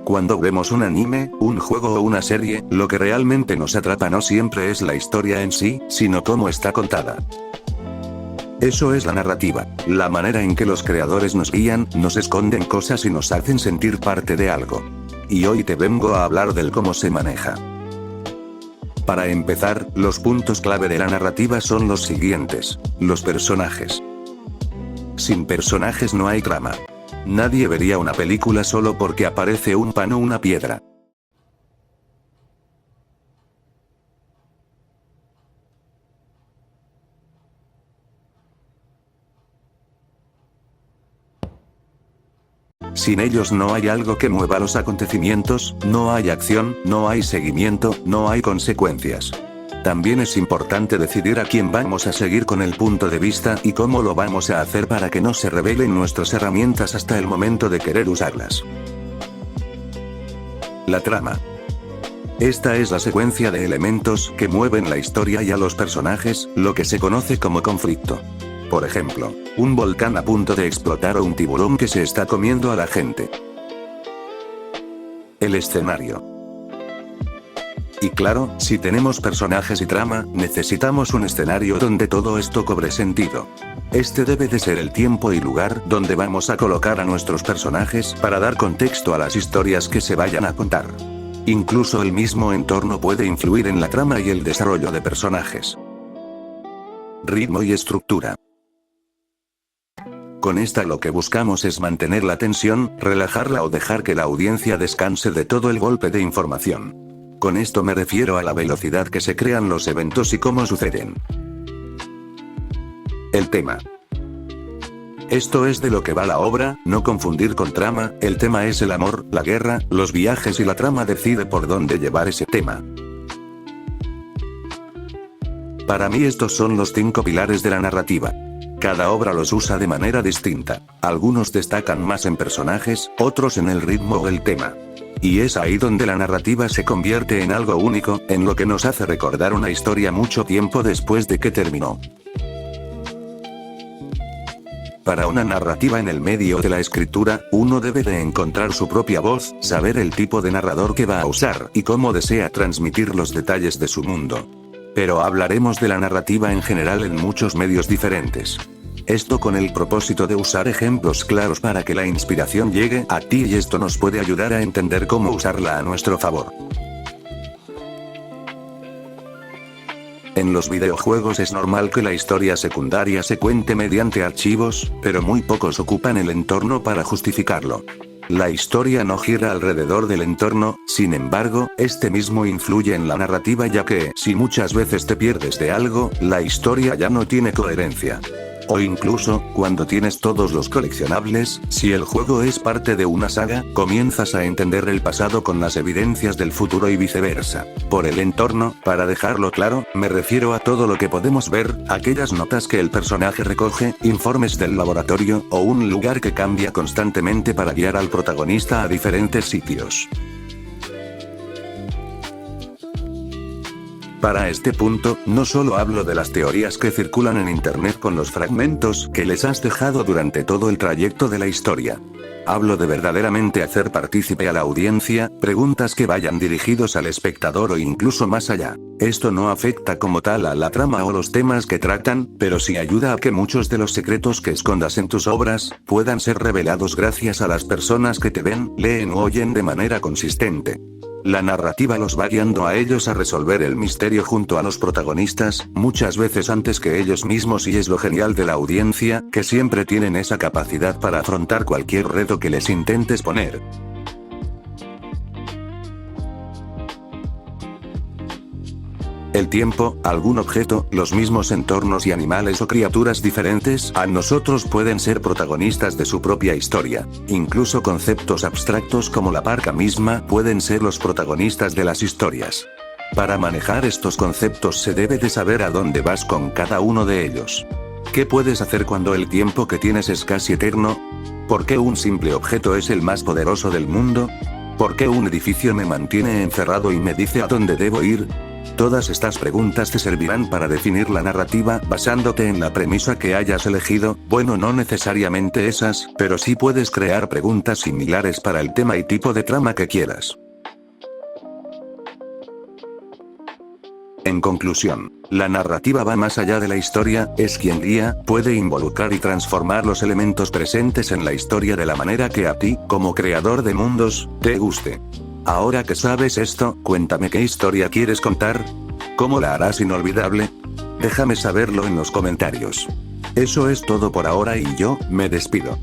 Cuando vemos un anime, un juego o una serie, lo que realmente nos atrapa no siempre es la historia en sí, sino cómo está contada. Eso es la narrativa, la manera en que los creadores nos guían, nos esconden cosas y nos hacen sentir parte de algo. Y hoy te vengo a hablar del cómo se maneja. Para empezar, los puntos clave de la narrativa son los siguientes: los personajes. Sin personajes no hay trama. Nadie vería una película solo porque aparece un pan o una piedra. Sin ellos no hay algo que mueva los acontecimientos, no hay acción, no hay seguimiento, no hay consecuencias. También es importante decidir a quién vamos a seguir con el punto de vista y cómo lo vamos a hacer para que no se revelen nuestras herramientas hasta el momento de querer usarlas. La trama. Esta es la secuencia de elementos que mueven la historia y a los personajes, lo que se conoce como conflicto. Por ejemplo, un volcán a punto de explotar o un tiburón que se está comiendo a la gente. El escenario. Y claro, si tenemos personajes y trama, necesitamos un escenario donde todo esto cobre sentido. Este debe de ser el tiempo y lugar donde vamos a colocar a nuestros personajes para dar contexto a las historias que se vayan a contar. Incluso el mismo entorno puede influir en la trama y el desarrollo de personajes. Ritmo y estructura. Con esta lo que buscamos es mantener la tensión, relajarla o dejar que la audiencia descanse de todo el golpe de información. Con esto me refiero a la velocidad que se crean los eventos y cómo suceden. El tema. Esto es de lo que va la obra, no confundir con trama. El tema es el amor, la guerra, los viajes y la trama decide por dónde llevar ese tema. Para mí estos son los 5 pilares de la narrativa. Cada obra los usa de manera distinta. Algunos destacan más en personajes, otros en el ritmo o el tema. Y es ahí donde la narrativa se convierte en algo único, en lo que nos hace recordar una historia mucho tiempo después de que terminó. Para una narrativa en el medio de la escritura, uno debe de encontrar su propia voz, saber el tipo de narrador que va a usar y cómo desea transmitir los detalles de su mundo. Pero hablaremos de la narrativa en general en muchos medios diferentes. Esto con el propósito de usar ejemplos claros para que la inspiración llegue a ti y esto nos puede ayudar a entender cómo usarla a nuestro favor. En los videojuegos es normal que la historia secundaria se cuente mediante archivos, pero muy pocos ocupan el entorno para justificarlo. La historia no gira alrededor del entorno, sin embargo, este mismo influye en la narrativa ya que, si muchas veces te pierdes de algo, la historia ya no tiene coherencia. O incluso, cuando tienes todos los coleccionables, si el juego es parte de una saga, comienzas a entender el pasado con las evidencias del futuro y viceversa. Por el entorno, para dejarlo claro, me refiero a todo lo que podemos ver, aquellas notas que el personaje recoge, informes del laboratorio, o un lugar que cambia constantemente para guiar al protagonista a diferentes sitios. Para este punto, no solo hablo de las teorías que circulan en internet con los fragmentos que les has dejado durante todo el trayecto de la historia. Hablo de verdaderamente hacer partícipe a la audiencia, preguntas que vayan dirigidos al espectador o incluso más allá. Esto no afecta como tal a la trama o los temas que tratan, pero sí ayuda a que muchos de los secretos que escondas en tus obras, puedan ser revelados gracias a las personas que te ven, leen o oyen de manera consistente. La narrativa los va guiando a ellos a resolver el misterio junto a los protagonistas, muchas veces antes que ellos mismos y es lo genial de la audiencia, que siempre tienen esa capacidad para afrontar cualquier reto que les intentes poner. El tiempo, algún objeto, los mismos entornos y animales o criaturas diferentes a nosotros pueden ser protagonistas de su propia historia. Incluso conceptos abstractos como la parca misma pueden ser los protagonistas de las historias. Para manejar estos conceptos se debe de saber a dónde vas con cada uno de ellos. ¿Qué puedes hacer cuando el tiempo que tienes es casi eterno? ¿Por qué un simple objeto es el más poderoso del mundo? ¿Por qué un edificio me mantiene encerrado y me dice a dónde debo ir? Todas estas preguntas te servirán para definir la narrativa basándote en la premisa que hayas elegido, bueno, no necesariamente esas, pero sí puedes crear preguntas similares para el tema y tipo de trama que quieras. En conclusión, la narrativa va más allá de la historia, es quien guía, puede involucrar y transformar los elementos presentes en la historia de la manera que a ti, como creador de mundos, te guste. Ahora que sabes esto, cuéntame qué historia quieres contar. ¿Cómo la harás inolvidable? Déjame saberlo en los comentarios. Eso es todo por ahora y yo, me despido.